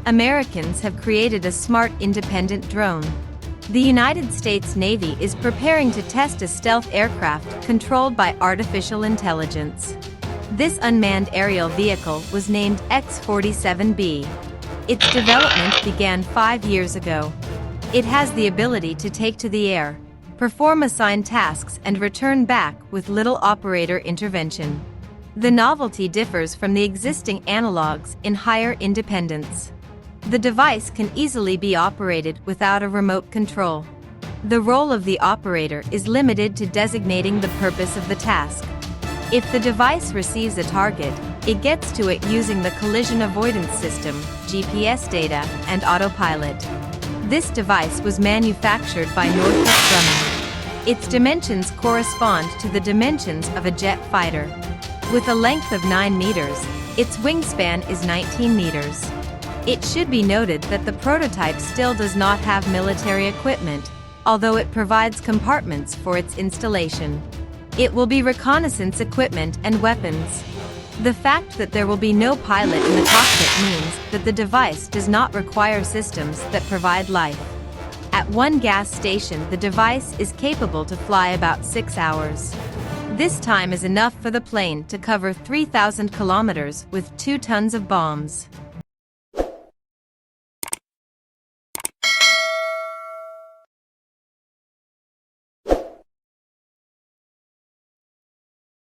Americans have created a smart independent drone. The United States Navy is preparing to test a stealth aircraft controlled by artificial intelligence. This unmanned aerial vehicle was named X47 B. Its development began 5 years ago. It has the ability to take to the air, perform assigned tasks and return back with little operator intervention. The novelty differs from the existing analogs in higher independence. The device can easily be operated without a remote control. The role of the operator is limited to designating the purpose of the task. If the device receives a target, it gets to it using the collision avoidance system, GPS data, and autopilot. This device was manufactured by Northrop Grumman. Its dimensions correspond to the dimensions of a jet fighter. With a length of 9 meters, its wingspan is 19 meters. It should be noted that the prototype still does not have military equipment, although it provides compartments for its installation. It will be reconnaissance equipment and weapons. The fact that there will be no pilot in the cockpit means that the device does not require systems that provide life. At one gas station, the device is capable to fly about 6 hours. This time is enough for the plane to cover 3,000 kilometers with 2 tons of bombs.